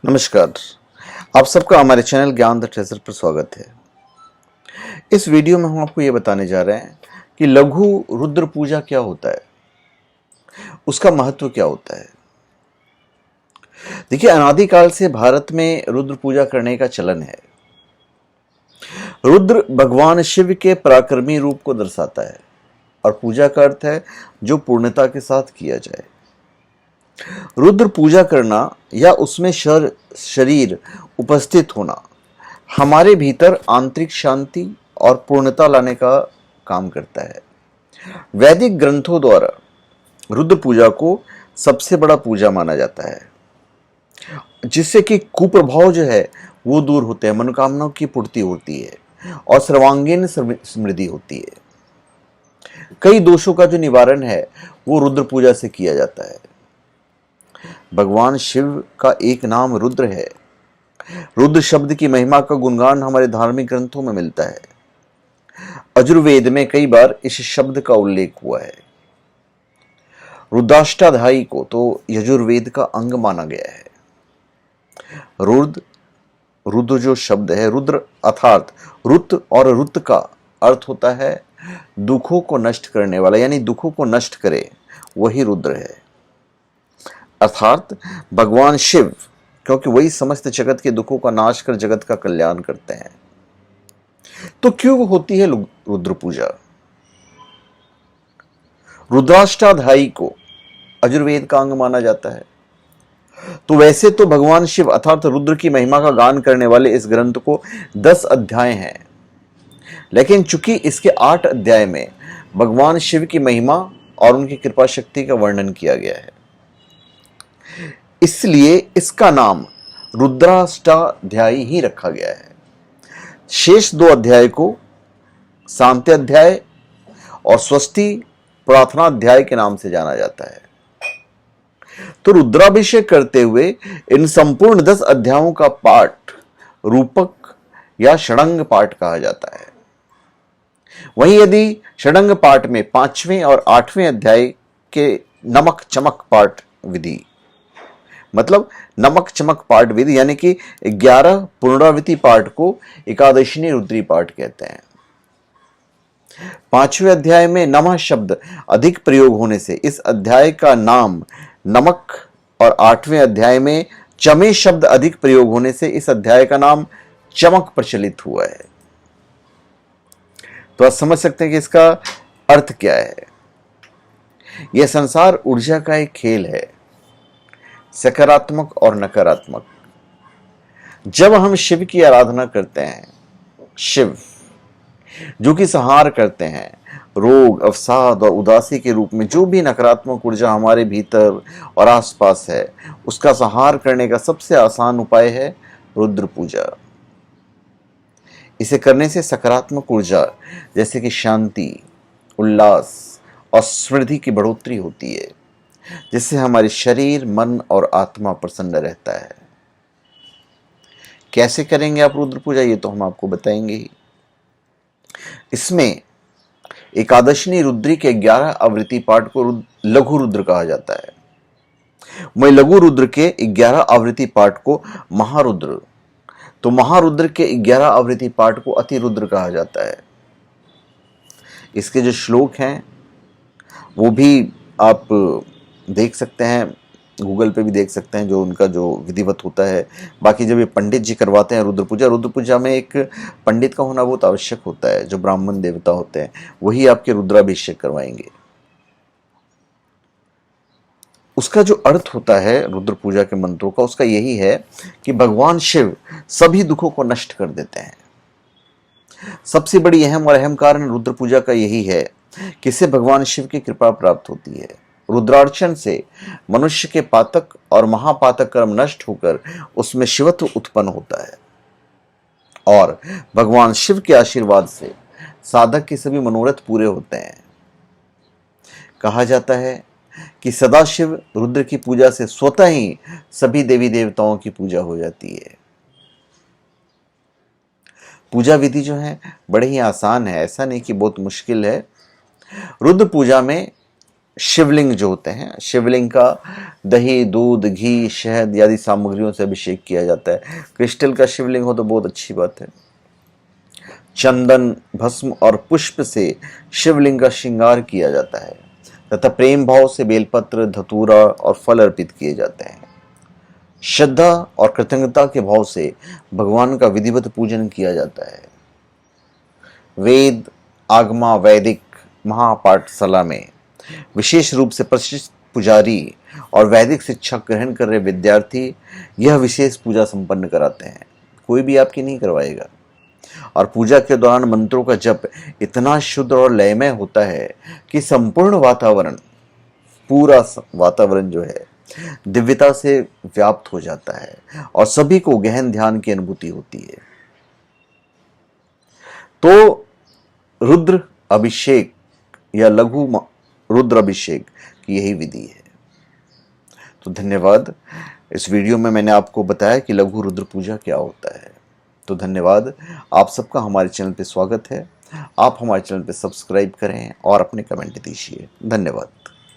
नमस्कार। आप सबका हमारे चैनल ज्ञान द ट्रेजर पर स्वागत है। इस वीडियो में हम आपको ये बताने जा रहे हैं कि लघु रुद्र पूजा क्या होता है, उसका महत्व क्या होता है। देखिए, अनादिकाल से भारत में रुद्र पूजा करने का चलन है। रुद्र भगवान शिव के पराक्रमी रूप को दर्शाता है और पूजा का अर्थ है जो पूर्णता के साथ किया जाए। रुद्र पूजा करना या उसमें शरीर उपस्थित होना हमारे भीतर आंतरिक शांति और पूर्णता लाने का काम करता है। वैदिक ग्रंथों द्वारा रुद्र पूजा को सबसे बड़ा पूजा माना जाता है, जिससे कि कुप्रभाव जो है वो दूर होते हैं, मनोकामनाओं की पूर्ति होती है और सर्वांगीण समृद्धि होती है। कई दोषों का जो निवारण है वो रुद्र पूजा से किया जाता है। भगवान शिव का एक नाम रुद्र है। रुद्र शब्द की महिमा का गुणगान हमारे धार्मिक ग्रंथों में मिलता है। यजुर्वेद में कई बार इस शब्द का उल्लेख हुआ है। रुद्राष्टाध्यायी को तो यजुर्वेद का अंग माना गया है। रुद्र जो शब्द है, रुद्र अर्थात रुत और रुत का अर्थ होता है दुखों को नष्ट करने वाला, यानी दुखों को नष्ट करे वही रुद्र है। अर्थात भगवान शिव, क्योंकि वही समस्त जगत के दुखों का नाश कर जगत का कल्याण करते हैं। तो क्यों होती है रुद्र पूजा? रुद्राष्टाध्यायी को यजुर्वेद का अंग माना जाता है। तो वैसे तो भगवान शिव अर्थात रुद्र की महिमा का गान करने वाले इस ग्रंथ को 10 अध्याय हैं, लेकिन चूंकि इसके 8 अध्याय में भगवान शिव की महिमा और उनकी कृपा शक्ति का वर्णन किया गया है, इसलिए इसका नाम रुद्राष्टाध्यायी ही रखा गया है। शेष 2 अध्याय को शांति अध्याय और स्वस्ति प्रार्थना अध्याय के नाम से जाना जाता है। तो रुद्राभिषेक करते हुए इन संपूर्ण 10 अध्यायों का पाठ रूपक या षडंग पाठ कहा जाता है। वहीं यदि षडंग पाठ में 5वें और 8वें अध्याय के नमक चमक पाठ विधि, मतलब नमक चमक पाठ विधि यानी कि 11 पुनरावृत्ति पाठ को एकादशिनी रुद्री पाठ कहते हैं। 5वें अध्याय में नमः शब्द अधिक प्रयोग होने से इस अध्याय का नाम नमक, और 8वें अध्याय में चमे शब्द अधिक प्रयोग होने से इस अध्याय का नाम चमक प्रचलित हुआ है। तो आप समझ सकते हैं कि इसका अर्थ क्या है। यह संसार ऊर्जा का एक खेल है, सकारात्मक और नकारात्मक। जब हम शिव की आराधना करते हैं, शिव जो कि संहार करते हैं, रोग, अवसाद और उदासी के रूप में जो भी नकारात्मक ऊर्जा हमारे भीतर और आसपास है, उसका संहार करने का सबसे आसान उपाय है रुद्र पूजा। इसे करने से सकारात्मक ऊर्जा जैसे कि शांति, उल्लास और समृद्धि की बढ़ोतरी होती है, जिससे हमारे शरीर, मन और आत्मा प्रसन्न रहता है। कैसे करेंगे आप रुद्र पूजा, ये तो हम आपको बताएंगे ही। इसमें एकादशिनी रुद्री के 11 आवृत्ति पाठ को लघु रुद्र कहा जाता है। वहीं लघु रुद्र के 11 आवृत्ति पाठ को महारुद्र, तो महारुद्र के 11 आवृत्ति पाठ को अति रुद्र कहा जाता है। इसके जो श्लोक हैं वो भी आप देख सकते हैं, गूगल पे भी देख सकते हैं, जो उनका जो विधिवत होता है। बाकी जब ये पंडित जी करवाते हैं रुद्र पूजा में एक पंडित का होना बहुत आवश्यक होता है। जो ब्राह्मण देवता होते हैं वही आपके रुद्राभिषेक करवाएंगे। उसका जो अर्थ होता है रुद्र पूजा के मंत्रों का, उसका यही है कि भगवान शिव सभी दुखों को नष्ट कर देते हैं। सबसे बड़ी अहम और अहम कारण रुद्र पूजा का यही है कि इससे भगवान शिव की कृपा प्राप्त होती है। रुद्रार्चन से मनुष्य के पातक और महापातक कर्म नष्ट होकर उसमें शिवत्व उत्पन्न होता है, और भगवान शिव के आशीर्वाद से साधक के सभी मनोरथ पूरे होते हैं। कहा जाता है कि सदाशिव रुद्र की पूजा से स्वतः ही सभी देवी देवताओं की पूजा हो जाती है। पूजा विधि जो है बड़े ही आसान है, ऐसा नहीं कि बहुत मुश्किल है। रुद्र पूजा में शिवलिंग जो होते हैं, शिवलिंग का दही, दूध, घी, शहद आदि सामग्रियों से अभिषेक किया जाता है। क्रिस्टल का शिवलिंग हो तो बहुत अच्छी बात है। चंदन, भस्म और पुष्प से शिवलिंग का श्रृंगार किया जाता है तथा प्रेम भाव से बेलपत्र, धतूरा और फल अर्पित किए जाते हैं। श्रद्धा और कृतज्ञता के भाव से भगवान का विधिवत पूजन किया जाता है। वेद, आगमा, वैदिक महापाठशाला में विशेष रूप से प्रशिक्षित पुजारी और वैदिक शिक्षा ग्रहण कर रहे विद्यार्थी यह विशेष पूजा संपन्न कराते हैं। कोई भी आपकी नहीं करवाएगा। और पूजा के दौरान मंत्रों का जप इतना शुद्ध और लयमय होता है कि संपूर्ण वातावरण, पूरा वातावरण जो है दिव्यता से व्याप्त हो जाता है और सभी को गहन ध्यान की अनुभूति होती है। तो रुद्र अभिषेक या लघु रुद्र अभिषेक की यही विधि है। तो धन्यवाद। इस वीडियो में मैंने आपको बताया कि लघु रुद्र पूजा क्या होता है। तो धन्यवाद। आप सबका हमारे चैनल पे स्वागत है। आप हमारे चैनल पे सब्सक्राइब करें और अपने कमेंट दीजिए। धन्यवाद।